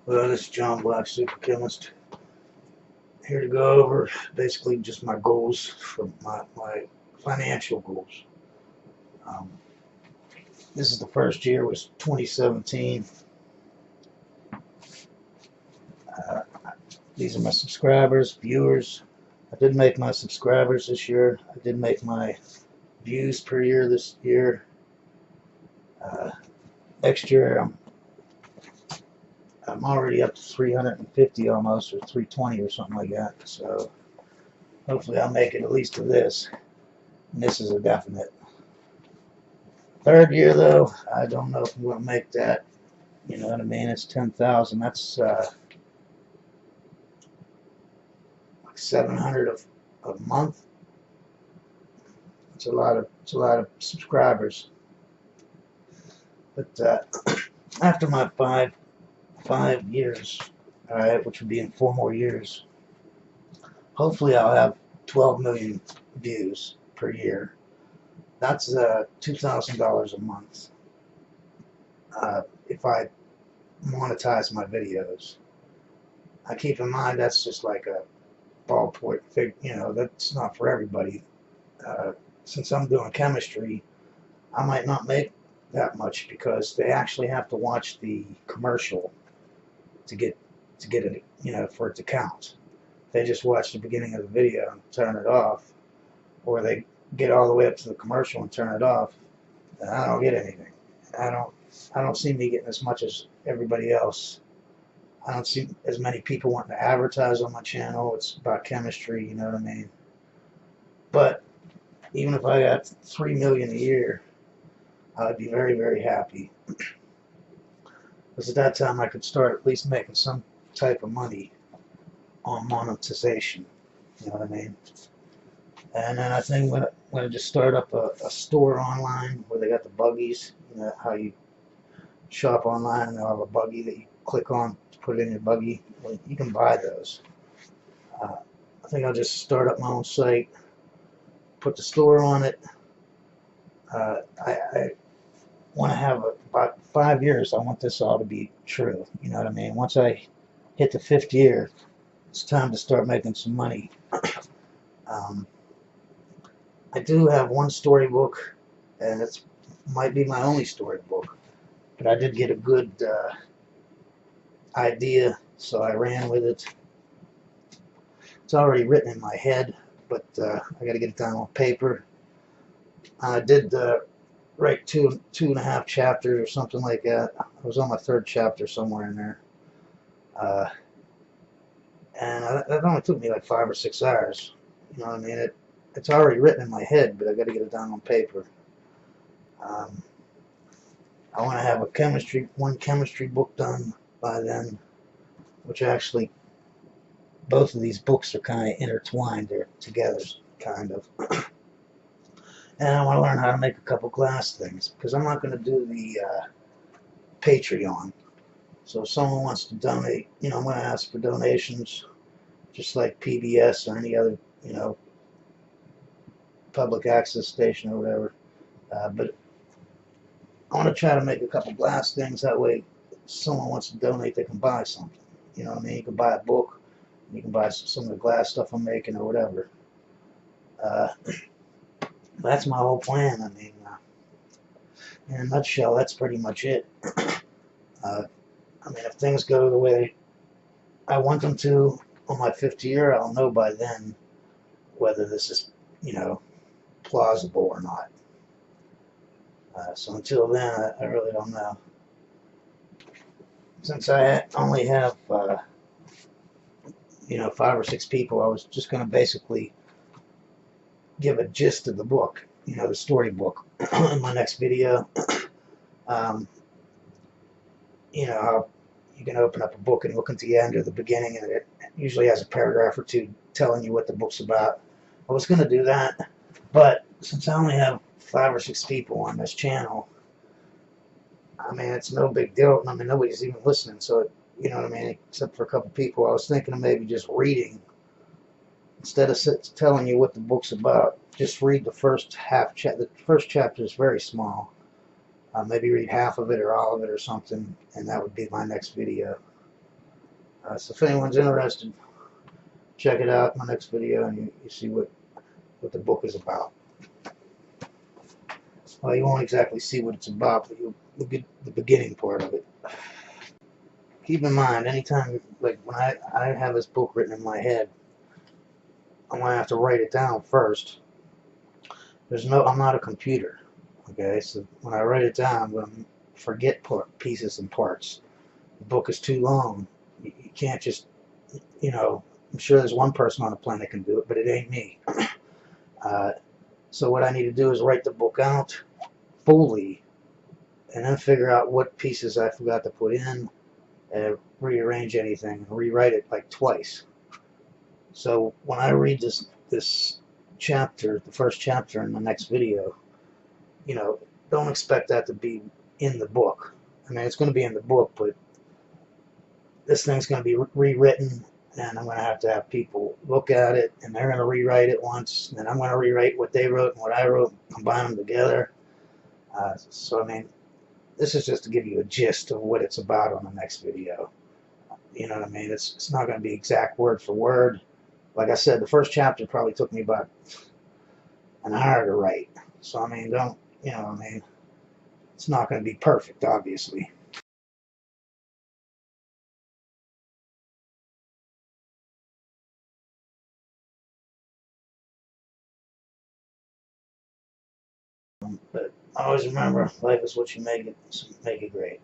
Well, this is John Black, Super Chemist, here to go over basically just my goals for my financial goals. Um, this is the first year, was 2017. Uh, these are my subscribers, viewers. I did make my subscribers this year. I did make my views per year this year. Next year, I'm already up to 350 almost, or 320 or something like that. So hopefully I'll make it at least to this. And this is a definite. Third year though, I don't know if I'm going to make that. You know what I mean? It's 10,000. That's like 700 a month. It's a lot of subscribers. But after my five years, all right, which would be in 4 more years, hopefully I'll have 12 million views per year. That's $2,000 a month if I monetize my videos. I keep in mind that's just like a ballpark figure. You know, that's not for everybody. Since I'm doing chemistry, I might not make that much because they actually have to watch the commercial to get it, you know, for it to count. They just watch the beginning of the video and turn it off, or they get all the way up to the commercial and turn it off, and I don't get anything. I don't see me getting as much as everybody else. I don't see as many people wanting to advertise on my channel. It's about chemistry, you know what I mean? But even if I got 3 million a year, I'd be very, very happy. Because at that time I could start at least making some type of money on monetization. You know what I mean? And then I think I'm gonna just start up a store online where they got the buggies. You know how you shop online and they'll have a buggy that you click on to put it in your buggy. Well, you can buy those. I think I'll just start up my own site, put the store on it. I want to have about 5 years. I want this all to be true. You know what I mean? Once I hit the 5th year, it's time to start making some money. I do have one storybook, and it might be my only storybook, but I did get a good idea, so I ran with it. It's already written in my head, but I got to get it down on paper. I did write two and a half chapters or something like that. I was on my 3rd chapter somewhere in there. And that only took me like 5 or 6 hours. You know what I mean? It's already written in my head, but I got to get it down on paper. I want to have one chemistry book done by then, which actually both of these books are kind of intertwined. They're together, kind of. And I want to learn how to make a couple glass things, because I'm not going to do the Patreon. So if someone wants to donate, you know, I'm going to ask for donations, just like PBS or any other, you know, public access station or whatever. But I want to try to make a couple glass things. That way, if someone wants to donate, they can buy something. You know what I mean? You can buy a book. You can buy some of the glass stuff I'm making or whatever. That's my whole plan. I mean, in a nutshell, that's pretty much it. I mean, if things go the way I want them to on my 5th year, I'll know by then whether this is, you know, plausible or not. So until then, I really don't know. Since I only have, you know, 5 or 6 people, I was just going to basically give a gist of the book, you know, the storybook in my next video. You know, how you can open up a book and look at the end or the beginning, and it usually has a paragraph or two telling you what the book's about. I was going to do that, but since I only have 5 or 6 people on this channel, I mean, it's no big deal. I mean, nobody's even listening, so, you know what I mean, except for a couple people. I was thinking of maybe just reading. Instead of telling you what the book's about, just read the first half. The first chapter is very small. Maybe read half of it or all of it or something, and that would be my next video. So if anyone's interested, check it out in my next video, and you see what the book is about. Well, you won't exactly see what it's about, but you'll get the beginning part of it. Keep in mind, anytime, like when I have this book written in my head, I'm gonna have to write it down first. I'm not a computer, okay? So when I write it down, I'm gonna forget pieces and parts. The book is too long. You can't just, I'm sure there's one person on the planet that can do it, but it ain't me. So what I need to do is write the book out fully, and then figure out what pieces I forgot to put in, and rearrange anything, and rewrite it like twice. So when I read this chapter, the first chapter in the next video, don't expect that to be in the book. I mean, it's going to be in the book, but this thing's going to be rewritten, and I'm going to have people look at it, and they're going to rewrite it once, and then I'm going to rewrite what they wrote and what I wrote, combine them together. So, I mean, this is just to give you a gist of what it's about on the next video. You know what I mean? It's not going to be exact word for word. Like I said, the first chapter probably took me about an hour to write. So, I mean, it's not going to be perfect, obviously. But always remember, life is what you make it, so make it great.